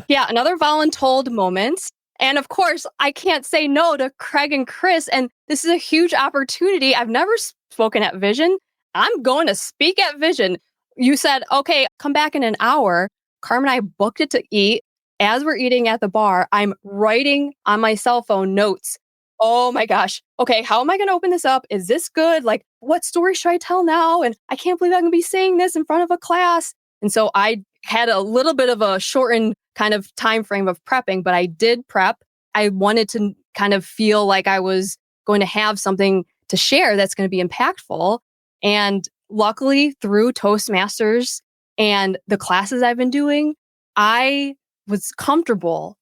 C: Yeah, another voluntold moment. And of course, I can't say no to Craig and Chris. And this is a huge opportunity. I've never spoken at Vision. I'm going to speak at Vision. You said, okay, come back in an hour. Carm and I booked it to eat. As we're eating at the bar, I'm writing on my cell phone notes. Oh my gosh. Okay, how am I going to open this up? Is this good? Like, what story should I tell now? And I can't believe I'm going to be saying this in front of a class. And so I had a little bit of a shortened kind of time frame of prepping, but I did prep. I wanted to kind of feel like I was going to have something to share that's going to be impactful. And luckily, through Toastmasters and the classes I've been doing, I was comfortable.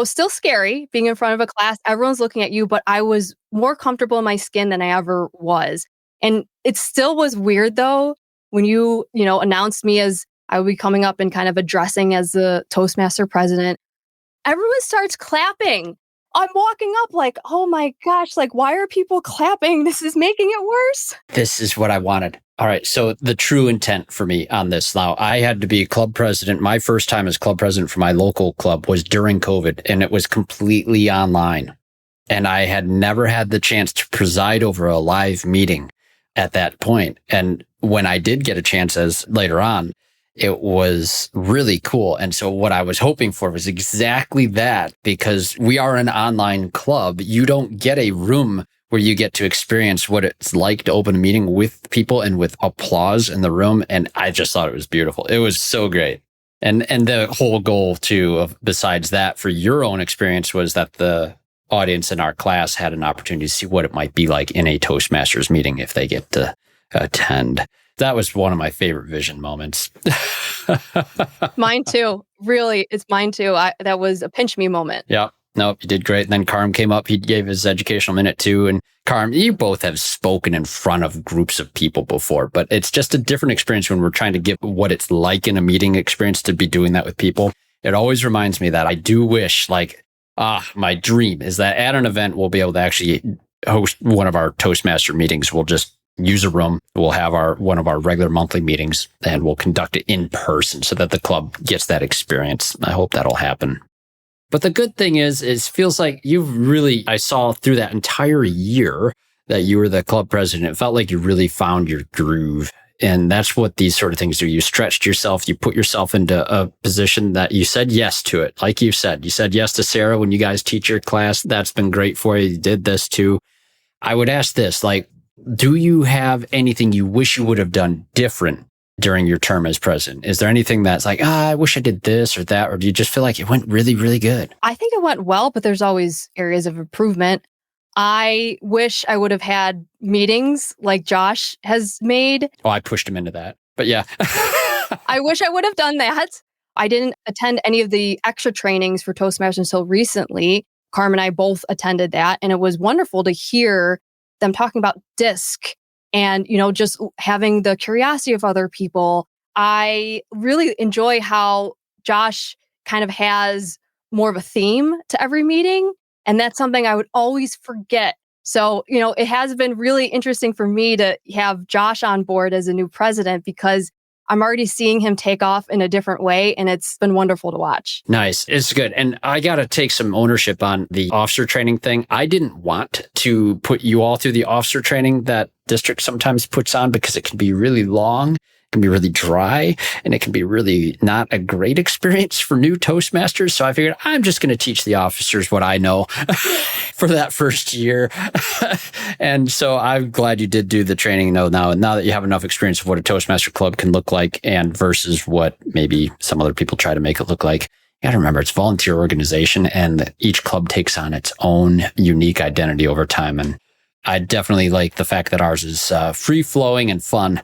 C: Still scary being in front of a class. Everyone's looking at you, but I was more comfortable in my skin than I ever was. And it still was weird though, when you announced me as I would be coming up and kind of addressing as the Toastmaster president. Everyone starts clapping. I'm walking up like, oh my gosh, like, why are people clapping? This is making it worse.
B: This is what I wanted. All right. So the true intent for me on this now, I had to be club president. My first time as club president for my local club was during COVID, and it was completely online. And I had never had the chance to preside over a live meeting at that point. And when I did get a chance as later on, it was really cool. And so what I was hoping for was exactly that, because we are an online club. You don't get a room where you get to experience what it's like to open a meeting with people and with applause in the room. And I just thought it was beautiful. It was so great. And the whole goal too, besides that, for your own experience, was that the audience in our class had an opportunity to see what it might be like in a Toastmasters meeting if they get to attend. That was one of my favorite vision moments.
C: Mine too. Really, it's mine too. That was a pinch me moment.
B: Yeah. Nope, you did great. And then Carm came up. He gave his educational minute too. And Carm, you both have spoken in front of groups of people before, but it's just a different experience when we're trying to get what it's like in a meeting experience to be doing that with people. It always reminds me that I do wish, my dream is that at an event, we'll be able to actually host one of our Toastmaster meetings. We'll just use a room. We'll have one of our regular monthly meetings, and we'll conduct it in person so that the club gets that experience. I hope that'll happen. But the good thing is feels like I saw through that entire year that you were the club president. It felt like you really found your groove. And that's what these sort of things do. You stretched yourself. You put yourself into a position that you said yes to it. Like you said yes to Sarah when you guys teach your class. That's been great for you. You did this too. I would ask this, do you have anything you wish you would have done different during your term as president? Is there anything that's I wish I did this or that, or do you just feel like it went really, really good?
C: I think it went well, but there's always areas of improvement. I wish I would have had meetings like Josh has made.
B: Oh, I pushed him into that. But yeah.
C: I wish I would have done that. I didn't attend any of the extra trainings for Toastmasters until recently. Carm and I both attended that, and it was wonderful to hear them talking about DISC and, just having the curiosity of other people. I really enjoy how Josh kind of has more of a theme to every meeting. And that's something I would always forget. So, it has been really interesting for me to have Josh on board as a new president, because I'm already seeing him take off in a different way, and it's been wonderful to watch.
B: Nice. It's good. And I got to take some ownership on the officer training thing. I didn't want to put you all through the officer training that district sometimes puts on, because it can be really long, it can be really dry, and it can be really not a great experience for new Toastmasters. So I figured I'm just going to teach the officers what I know for that first year. And so I'm glad you did do the training now that you have enough experience of what a Toastmaster club can look like, and versus what maybe some other people try to make it look like. You got to remember, it's a volunteer organization, and each club takes on its own unique identity over time. And I definitely like the fact that ours is free-flowing and fun.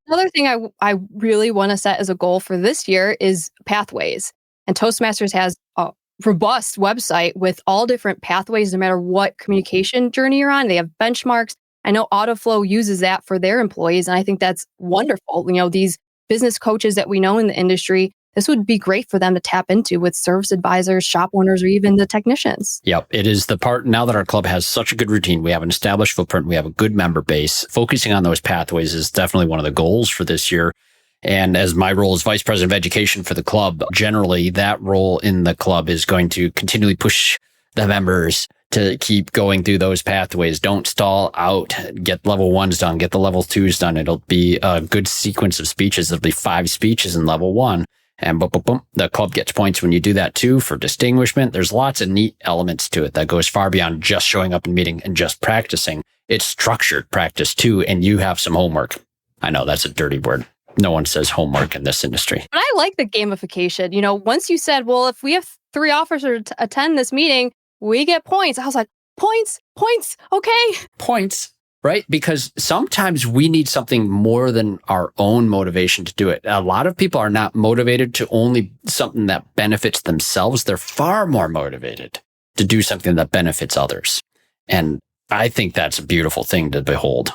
C: Another thing I really want to set as a goal for this year is pathways. And Toastmasters has a robust website with all different pathways, no matter what communication journey you're on. They have benchmarks. I know AutoFlow uses that for their employees, and I think that's wonderful. These business coaches that we know in the industry, this would be great for them to tap into with service advisors, shop owners, or even the technicians.
B: Yep. It is the part now that our club has such a good routine. We have an established footprint. We have a good member base. Focusing on those pathways is definitely one of the goals for this year. And as my role as vice president of education for the club, generally that role in the club is going to continually push the members to keep going through those pathways. Don't stall out. Get level 1s done. Get the level 2s done. It'll be a good sequence of speeches. It'll be 5 speeches in level 1. And boom, boom, boom. The club gets points when you do that too for distinguishment. There's lots of neat elements to it that goes far beyond just showing up in meeting and just practicing. It's structured practice too, and you have some homework. I know that's a dirty word. No one says homework in this industry.
C: But I like the gamification. Once you said, well, if we have 3 officers to attend this meeting, we get points. I was like, points, okay.
B: Points. Right? Because sometimes we need something more than our own motivation to do it. A lot of people are not motivated to only something that benefits themselves. They're far more motivated to do something that benefits others. And I think that's a beautiful thing to behold.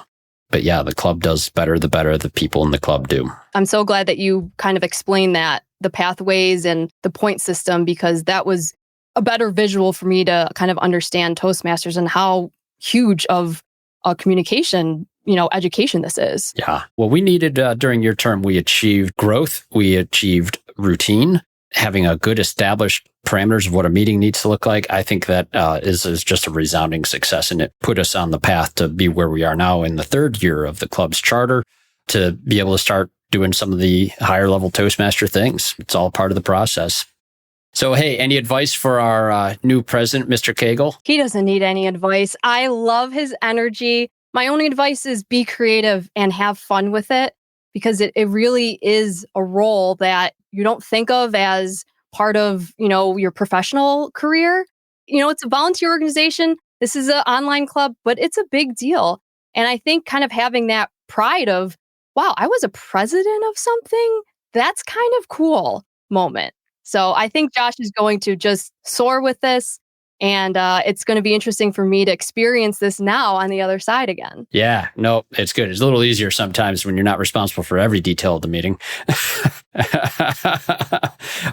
B: But yeah, the club does better the people in the club do.
C: I'm so glad that you kind of explained that, the pathways and the point system, because that was a better visual for me to kind of understand Toastmasters and how huge of a communication, education this is.
B: Yeah. Well, we needed during your term, we achieved growth. We achieved routine. having a good established parameters of what a meeting needs to look like, I think that is just a resounding success. And it put us on the path to be where we are now in the third year of the club's charter, to be able to start doing some of the higher level Toastmaster things. It's all part of the process. So, hey, any advice for our new president, Mr. Cagle?
C: He doesn't need any advice. I love his energy. My only advice is be creative and have fun with it, because it really is a role that you don't think of as part of, your professional career. It's a volunteer organization. This is an online club, but it's a big deal. And I think kind of having that pride of, wow, I was a president of something, that's kind of cool moment. So I think Josh is going to just soar with this. And it's going to be interesting for me to experience this now on the other side again.
B: Yeah, no, it's good. It's a little easier sometimes when you're not responsible for every detail of the meeting.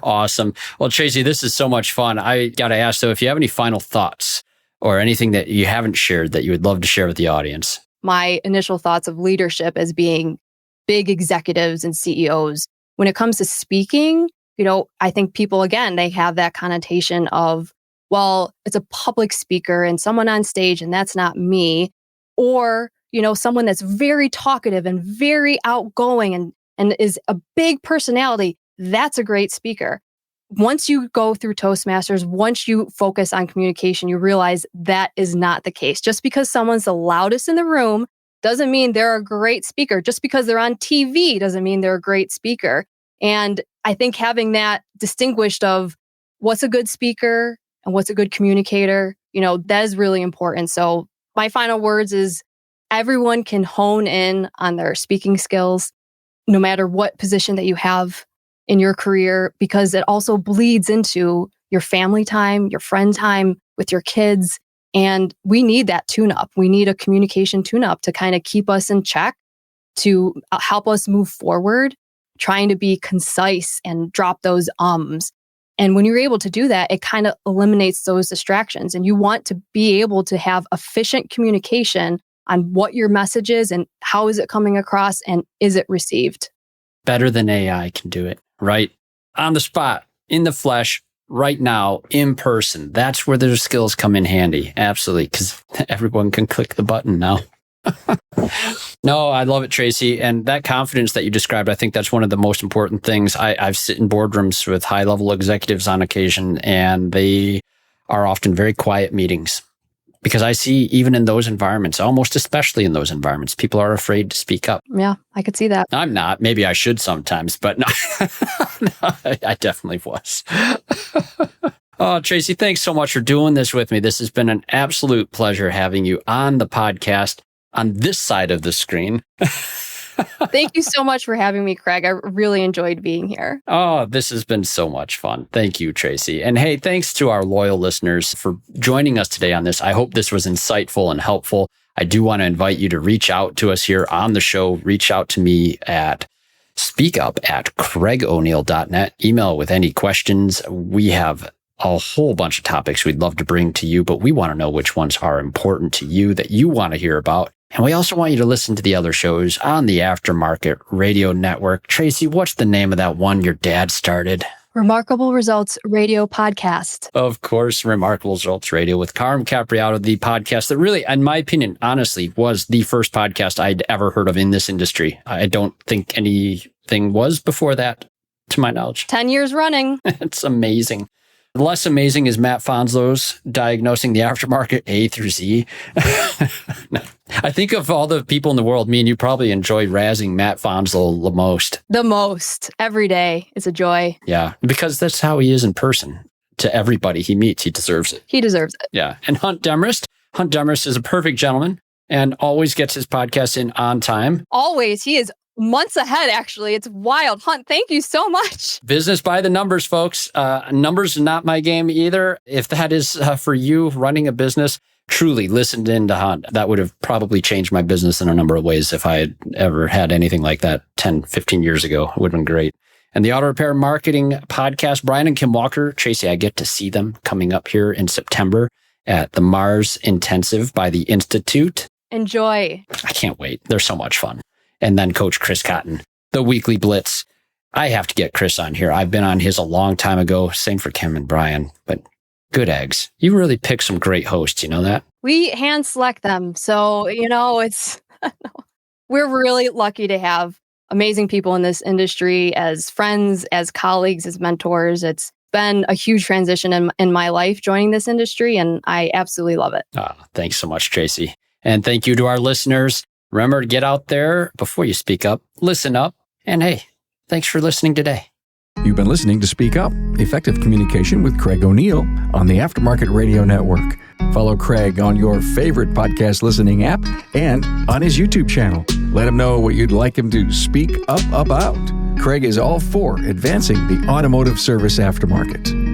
B: Awesome. Well, Tracy, this is so much fun. I got to ask, though, if you have any final thoughts or anything that you haven't shared that you would love to share with the audience.
C: My initial thoughts of leadership as being big executives and CEOs. When it comes to speaking, I think people, again, they have that connotation of, well, it's a public speaker and someone on stage, and that's not me. Or, someone that's very talkative and very outgoing and is a big personality, that's a great speaker. Once you go through Toastmasters, once you focus on communication, you realize that is not the case. Just because someone's the loudest in the room doesn't mean they're a great speaker. Just because they're on TV doesn't mean they're a great speaker. And I think having that distinguished of what's a good speaker and what's a good communicator, that is really important. So my final words is everyone can hone in on their speaking skills, no matter what position that you have in your career, because it also bleeds into your family time, your friend time with your kids. And we need that tune-up. We need a communication tune-up to kind of keep us in check, to help us move forward, trying to be concise and drop those ums. And when you're able to do that, it kind of eliminates those distractions. And you want to be able to have efficient communication on what your message is and how is it coming across and is it received.
B: Better than AI can do it, right? On the spot, in the flesh, right now, in person. That's where their skills come in handy. Absolutely. Because everyone can click the button now. No, I love it, Tracy. And that confidence that you described, I think that's one of the most important things. I've sit in boardrooms with high-level executives on occasion, and they are often very quiet meetings. Because I see even in those environments, almost especially in those environments, people are afraid to speak up.
C: Yeah, I could see that.
B: I'm not. Maybe I should sometimes, but no, no, I definitely was. Oh, Tracy, thanks so much for doing this with me. This has been an absolute pleasure having you on the podcast on this side of the screen.
C: Thank you so much for having me, Craig. I really enjoyed being here.
B: Oh, this has been so much fun. Thank you, Tracy. And hey, thanks to our loyal listeners for joining us today on this. I hope this was insightful and helpful. I do want to invite you to reach out to us here on the show. Reach out to me at speakup@craigoneil.net. Email with any questions. We have a whole bunch of topics we'd love to bring to you, but we want to know which ones are important to you that you want to hear about. And we also want you to listen to the other shows on the Aftermarket Radio Network. Tracy, what's the name of that one your dad started?
C: Remarkable Results Radio Podcast.
B: Of course, Remarkable Results Radio with Carm Capriotto, the podcast that really, in my opinion, honestly, was the first podcast I'd ever heard of in this industry. I don't think anything was before that, to my knowledge.
C: 10 years running.
B: It's amazing. Less amazing is Matt Fonslow's diagnosing the aftermarket A through Z. No. I think of all the people in the world, me and you probably enjoy razzing Matt Fonslow the most.
C: The most. Every day is a joy.
B: Yeah, because that's how he is in person. To everybody he meets, he deserves it.
C: He deserves it.
B: Yeah. And Hunt Demarest. Hunt Demarest is a perfect gentleman and always gets his podcast in on time.
C: Always. He is months ahead, actually. It's wild. Hunt, thank you so much.
B: Business by the numbers, folks. Numbers are not my game either. If that is for you running a business, truly listened in to Hunt. That would have probably changed my business in a number of ways if I had ever had anything like that 10, 15 years ago. It would have been great. And the Auto Repair Marketing Podcast, Brian and Kim Walker. Tracy, I get to see them coming up here in September at the Mars Intensive by the Institute.
C: Enjoy.
B: I can't wait. They're so much fun. And then Coach Chris Cotton, the Weekly Blitz. I have to get Chris on here. I've been on his a long time ago. Same for Kim and Brian, but good eggs. You really pick some great hosts. You know that?
C: We hand select them. So, it's, we're really lucky to have amazing people in this industry as friends, as colleagues, as mentors. It's been a huge transition in my life joining this industry, and I absolutely love it.
B: Thanks so much, Tracy. And thank you to our listeners. Remember to get out there before you speak up, listen up, and hey, thanks for listening today.
A: You've been listening to Speak Up, Effective Communication with Craig O'Neill on the Aftermarket Radio Network. Follow Craig on your favorite podcast listening app and on his YouTube channel. Let him know what you'd like him to speak up about. Craig is all for advancing the automotive service aftermarket.